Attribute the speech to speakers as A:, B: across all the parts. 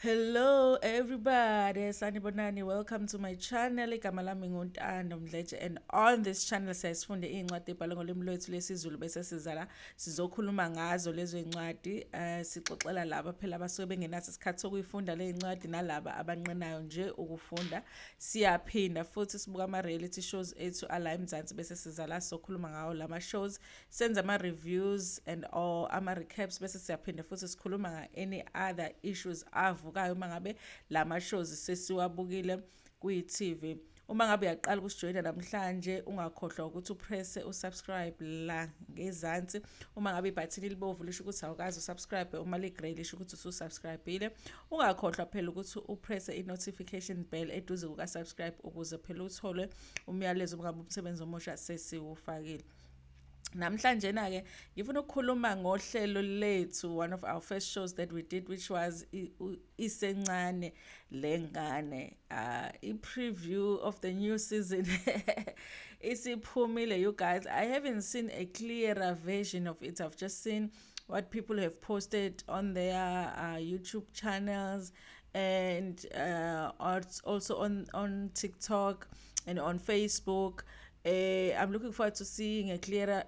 A: Hello everybody, sanibonani. Welcome to my channel. Igama lami nguNtando Mdletshe, and on this channel siyasifunde iy'ncwadi ebhalwe ngolimi lwethu lwesiZulu bese siza la sizokhuluma ngazo lezo y'ncwadi. Sixoxela laba phela abasuke bengenaso isikhathi sokuyifunda le y'ncwadi nalaba abanqenayo nje ukufunda. Siyaphinda futhi sibuka ama-reality shows ethu ala eMzansi bese siza la sizokhuluma ngawo lama shows. Senza ama-reviews and all ama-recaps bese siyaphinda futhi sikhuluma nga-any other issues avukayo uma ngabe lama shows sesiwabukile kwi-TV. Uma ngabe uyaqala ukusijoyina namhlanje ungakhohlwa ukuthi upresse usubscribe la ngezansi. Uma ngabe ibhathini libovu lisho ukuthi awukazi usubscribe, uma li-grey lisho ukuthi ususubscribile. Ungakhohlwa phela ukuthi upresse i-notification bell eduze kuka-subscribe ukuze phela uthole umyalezo uma ngabe umsebenzi omusha sesiwufakile. Namhlanje ke ngifuna ukukhuluma ngohlelo lethu, one of our first shows that we did, which was Isencane Lengane. I-preview of the new season isiphumile, you guys. I haven't seen a clearer version of it. I've just seen what people have posted on their YouTube channels and also on TikTok and on Facebook. I'm looking forward to seeing a clearer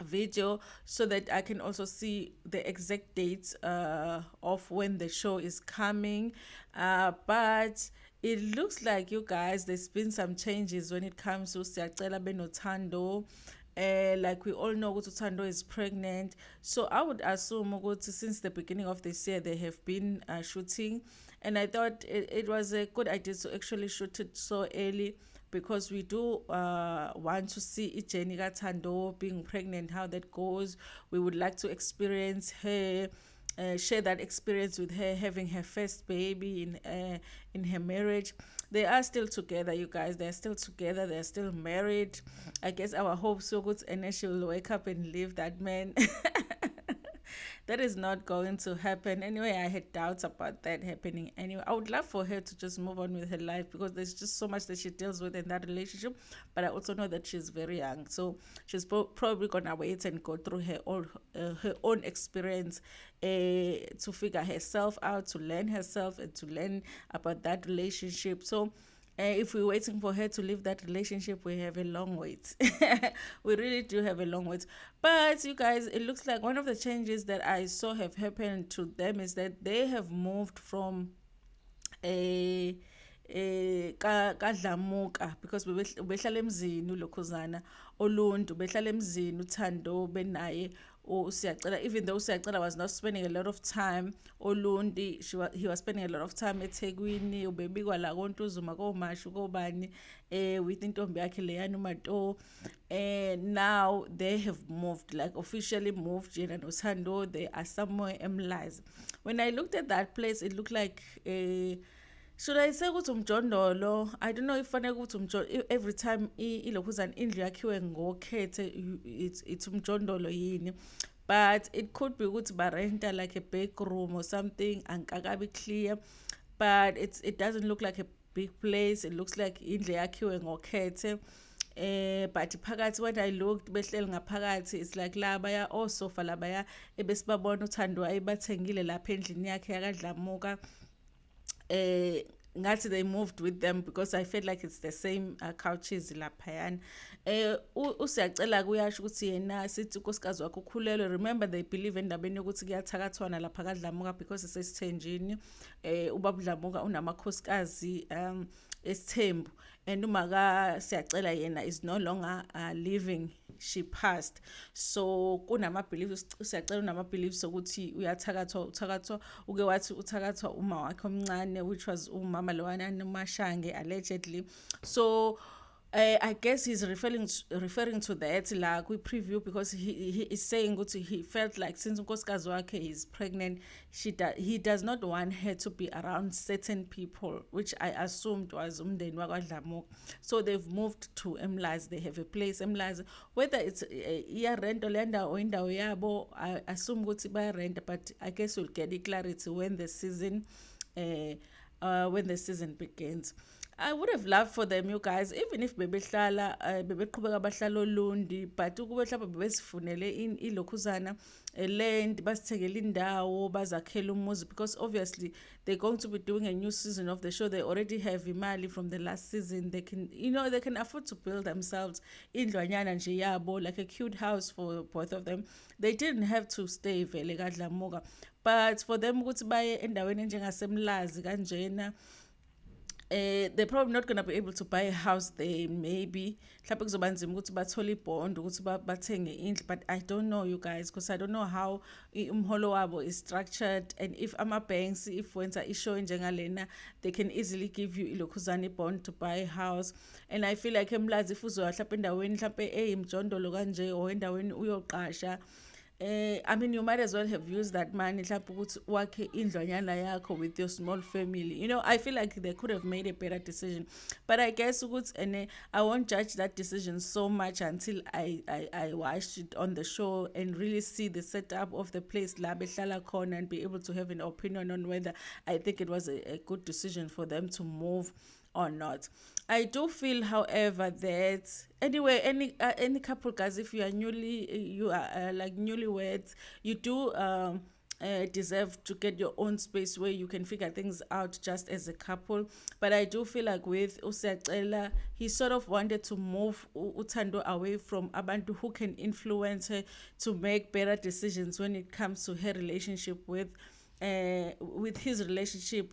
A: video so that I can also see the exact dates of when the show is coming. But it looks like, you guys, there's been some changes when it comes to Siyacela Benothando. Like we all know, Uthando is pregnant. So I would assume ukuthi since the beginning of this year they have been shooting, and I thought it was a good idea to actually shoot it so early, because we do want to see Jenny Thando being pregnant, how that goes. We would like to experience her, share that experience with her having her first baby in her marriage. They are still together, you guys. They're still together. They're still married. I guess our hope so good, and she will wake up and leave that man. That is not going to happen. Anyway, I had doubts about that happening. Anyway, I would love for her to just move on with her life, because there's just so much that she deals with in that relationship. But I also know that she's very young, so she's probably gonna wait and go through her own experience to figure herself out, to learn herself, and to learn about that relationship. So if we're waiting for her to leave that relationship, we have a long wait. We really do have a long wait. But you guys, it looks like one of the changes that I saw have happened to them is that they have moved from a kadlamuka, because behlala emzini ulokhuzana oluntu, behlala emzini uThando benaye uSiyacela. Even though uSiyacela was not spending a lot of time olundi, he was spending a lot of time eThekwini, ubebikwa la koNtuzuma koMashu kobani with intombi yakhe leyana uMato. And now they have moved, like officially moved. Yena noThando, they are somewhere emlazi. When I looked at that place, it looked like should I say ukuthi umjondolo? I don't know if fanele ukuthi umjondolo. Every time ilokhuzana indlu yakhiwe ngokhethe, it's umjondolo yini. But it could be ukuthi barenta like a big room or something, angakabi clear. But it doesn't look like a big place. It looks like indlu yakhiwe ngokhethe. But phakathi, when I looked behleli ngaphakathi, it's like labaya osofa labaya ebesibabona uThando ayibathengile lapha endlini yakhe yakadlamuka. Ngathi they moved with them, because I felt like it's the same couches laphayana. Usiyacela kuyasho ukuthi yena sithi unkosikazi wakhe ukhulelwe. Remember, they believe endabeni yokuthi kuyathakathwana lapha kadlamuka, because isesithenjini. Ubaba Dlamuka unamakhosikazi esithembu, and uma Siyacela yena is no longer living, she passed. So kunama-beliefs, Siyacela unama-beliefs ukuthi uyathakathwa uke wathi uthakathwa uma wakhe omncane, which was umama lowana noMashange allegedly. So I guess he's referring to that la kwi-preview, because he is saying ukuthi he felt like since unkosikazi wakhe is pregnant, he does not want her to be around certain people, which I assumed was umndeni wakwaDlamuka. So they've moved to Emlazi. They have a place Emlazi. Whether it's iyarent or lenda or indawo yabo, I assume ukuthi bayarent, but I guess we'll get clarity when the season begins. I would have loved for them, you guys, even if bebehlala bebeqhubeka bahlala olundi, but ukube mhlawumbe bebesifunele ilokhuzana land, basithengele indawo, bazakhele umuzi, because obviously they're going to be doing a new season of the show. They already have imali from the last season. They can, they can afford to build themselves indlwanyana nje yabo, like a cute house for both of them. They didn't have to stay vele kaDlamuka, but for them ukuthi baye endaweni enjengasemlazi kanjena, they're probably not going to be able to buy a house there, maybe mhlawumbe kuzoba nzima ukuthi bathole ibond ukuthi bathenge indlu, but I don't know, you guys, because I don't know how umholo wabo is structured, and if ama-banks, if wenza ishow enjengalena, they can easily give you ilokhuzana bond to buy a house. And I feel like emlazi if uzoya mhlawumbe endaweni mhlawumbe eyimjondolo kanje or endaweni uyoqasha, I mean, you might as well have used that money mhlawumbe ukuthi wakhe indlwanyana yakho with your small family. I feel like they could have made a better decision, but I guess ukuthi, and I won't judge that decision so much until I watched it on the show and really see the setup of the place la behlala khona, and be able to have an opinion on whether I think it was a good decision for them to move or not. I do feel, however, that anyway, any couple, guys, if you are like newlyweds, you do deserve to get your own space where you can figure things out just as a couple. But I do feel like with uSiyacela, he sort of wanted to move uThando away from abantu who can influence her to make better decisions when it comes to her relationship with his relationship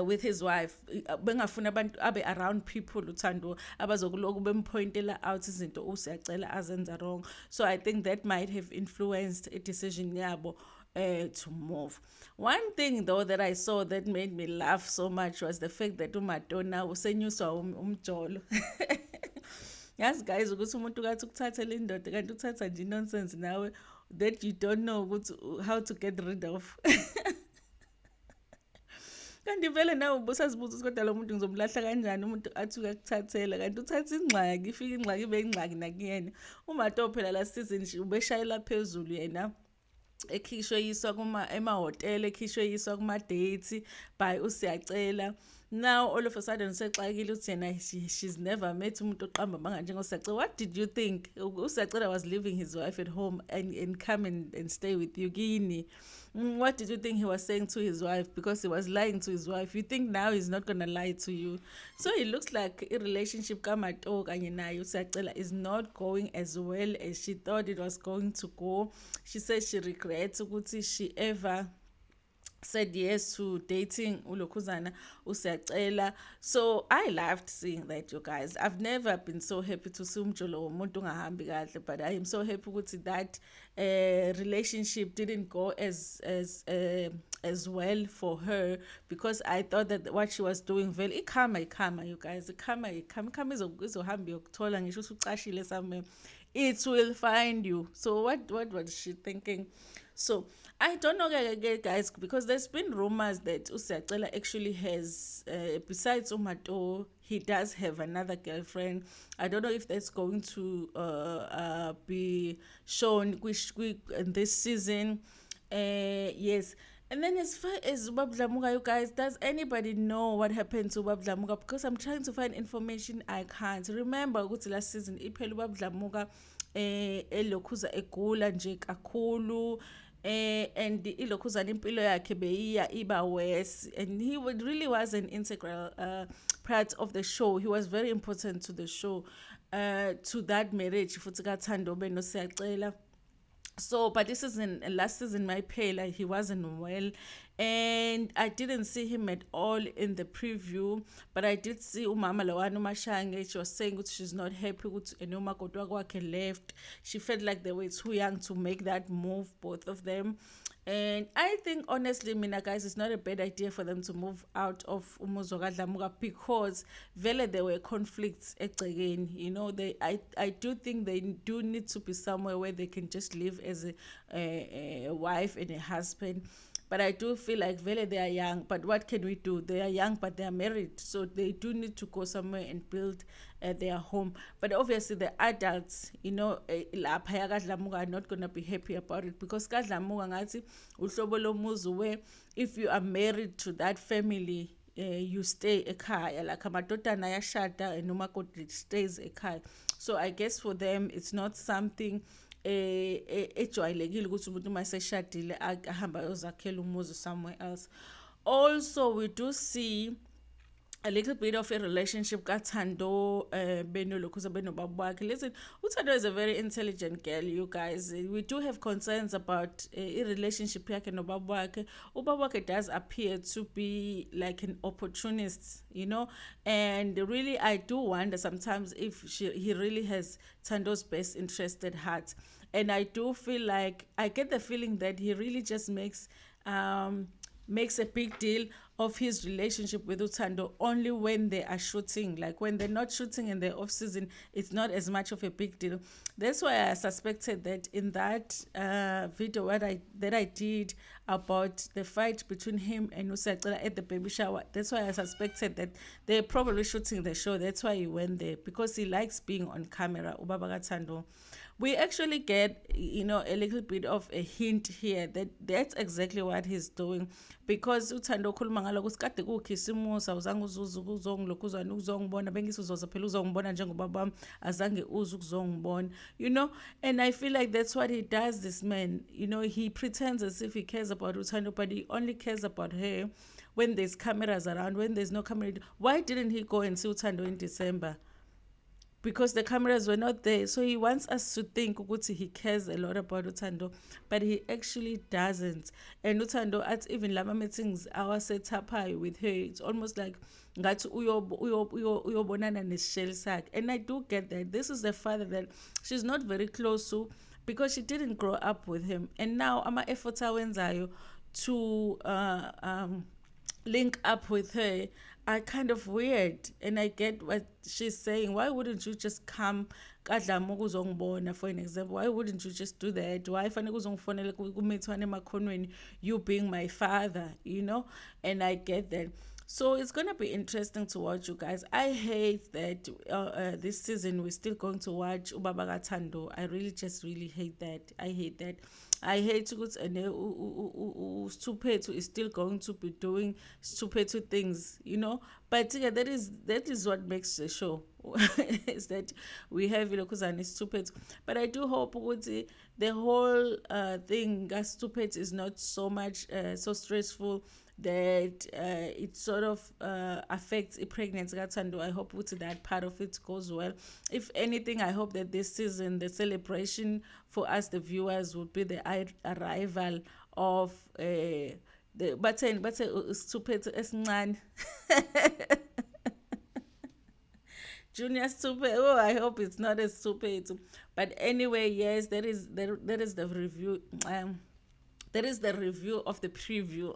A: with his wife. Bengafuna abantu abe around people uThando abazokuloku bempointela out izinto uSiyacela azenza wrong. So I think that might have influenced a decision yabo to move. One thing though that I saw that made me laugh so much was the fact that uMato now usenyuswa umjolo. Yes, guys, ukuthi umuntu kathi ukuthatha le ndoda kanti uthatha nje nonsense nawe that you don't know how to get rid of. Kanti vele nawe ubusazibuza ukuthi kodwa lo muntu ngizomlahla kanjani umuntu athi uyakuthathela, kanti uthatha ingxaki, ifika ingxaki ibe ingxaki nakuyena. uMato phela la season nje ubeshayela phezulu yena, ekhishwe yiswa emahhotela, ekhishwe yiswa kuma-dates by uSiyacela. Now all of a sudden usexakile uthi yena she's never met umuntu oqamba manga njengoSiyacela. What did you think? uSiyacela was leaving his wife at home and come and stay with you kini. What did you think he was saying to his wife? Because he was lying to his wife. You think now he's not gonna lie to you? So it looks like a relationship kamato kanye naye uSiyacela is not going as well as she thought it was going to go. She says she regrets ukuthi she ever said yes to dating ulokhuzana uSiyacela. So I loved seeing that, you guys. I've never been so happy to see umjolo womuntu ungahambi kahle, but I am so happy ukuthi that relationship didn't go as well for her, because I thought that what she was doing very ikhama, you guys, ikhama izohamba yokuthola ngisho usucashile somewhere, it will find you. So what was she thinking? So I don't know, guys, because there's been rumors that uSiyacela actually has, besides uMato, he does have another girlfriend. I don't know if that's going to be shown in this season. Yes. And then as far as Ubab Dlamuka, you guys, does anybody know what happened to Ubab Dlamuka? Because I'm trying to find information, I can't. Remember, ukuthi last season, iphela Ubab Dlamuka elokhuza egula nje kakhulu, and ilokhuzana impilo yakhe beyiya iba worse, and he really was an integral part of the show. He was very important to the show, to that marriage futhi kaThando noSiyacela. So, but this season, last season, my pale, he wasn't well, and I didn't see him at all in the preview. But I did see umama lawanu Mashange. She was saying that she's not happy with Enoma Kodwagwake left. She felt like they were too young to make that move, both of them. And I think, honestly, Mina, guys, it's not a bad idea for them to move out of Umuzo kaDlamuka, because vele there were conflicts again. I do think they do need to be somewhere where they can just live as a wife and a husband. But I do feel like vele they are young, but what can we do? They are young, but they are married, so they do need to go somewhere and build their home. But obviously the adults, lapha kaDlamuka are not going to be happy about it, because kaDlamuka ngathi uhlobo lomuzi where if you are married to that family, you stay ekhaya, like amadodana ayashada and umakoti stays ekhaya. So I guess for them it's not something ejwayelekile ukuthi umuntu uma seshadile ahamba ayozakhela umuzi somewhere else. Also we do see a little bit of a relationship kaThando benolokhuza benobaba wakhe. Listen, uThando is a very intelligent girl, you guys. We do have concerns about a relationship yakhe nobaba wakhe. Ubaba wakhe does appear to be like an opportunist, you know, and really I do wonder sometimes if he really has Thando's best interest at heart. And I do feel like I get the feeling that he really just makes a big deal of his relationship with Uthando only when they are shooting. Like when they're not shooting in the off season, it's not as much of a big deal. That's why I suspected that in that video that I did about the fight between him and Usacela at the baby shower. That's why I suspected that they're probably shooting the show. That's why he went there, because he likes being on camera. Ubaba Thando. We actually get, you know, a little bit of a hint here that that's exactly what he's doing, because uThando khuluma ngaloko sikade kukhisimusa awuzange uzuze ukuzongilokhu uzwane ukuzongibona bengisuzoza phela uzongibona njengoba bami azange uze ukuzongibona, you know. And I feel like that's what he does, this man, you know. He pretends as if he cares about uThando, but he only cares about her when there's cameras around. When there's no camera, why didn't he go and see uThando in December? Because the cameras were not there. So he wants us to think ukuthi he cares a lot about Uthando, but he actually doesn't. And Uthando, at even lama meetings our setup high with her, it's almost like ngathi uyobonana nesisheli sakhe. And I do get that. This is the father that she's not very close to, because she didn't grow up with him. And now ama efforts awenzayo to link up with her are kind of weird. And I get what she's saying. Why wouldn't you just come kadlama ukuzongibona, for an example? Why wouldn't you just do that? Why fanele uzongifonela kumithwane emakhonweni, you being my father, you know? And I get that. So it's going to be interesting to watch, you guys. I hate that this season we're still going to watch Ubaba Thando. I really hate that. I hate that. I hate ukuthi isthuphethu is still going to be doing isthuphethu things, you know. But yeah, that is what makes the show. Is that we have ilokhuzana isthuphethu. But I do hope ukuthi the whole thing isthuphethu is not so much so stressful that it sort of affects a pregnancy. I hope that part of it goes well. If anything, I hope that this season the celebration for us the viewers would be the arrival of the isthuphethu esincane. Junior Stupid. Oh, I hope it's not a stupid. But anyway, yes, there is the review. That is the review of the preview.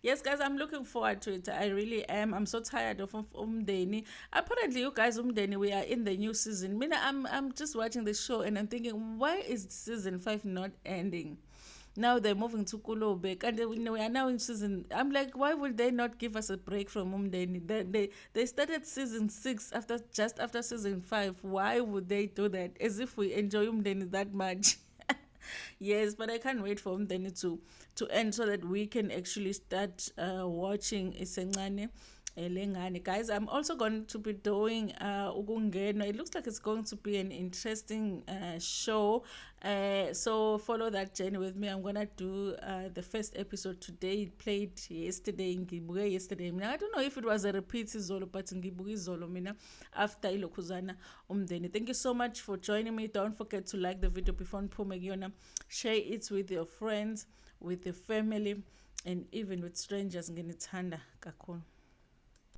A: Yes, guys, I'm looking forward to it. I really am. I'm so tired of Umdeni. Apparently, you guys, Umdeni, we are in the new season. I'm just watching the show and I'm thinking, why is season 5 not ending? Now they're moving to Kulobek and we are now in season. I'm like, why would they not give us a break from Umdeni? They started season 6 just after season 5. Why would they do that? As if we enjoy Umdeni that much. Yes, but I can't wait for Umdeni to end so that we can actually start watching Isencane Lengane. Guys, I'm also going to be doing Ukungena. It looks like it's going to be an interesting show. So follow that journey with me. I'm going to do the first episode today. It played yesterday. I don't know if it was a repeat izolo, but izolo mina after ilokhuzana Umdeni. Thank you so much for joining me. Don't forget to like the video before niphume. Share it with your friends, with your family, and even with strangers. Nginithanda kakhulu.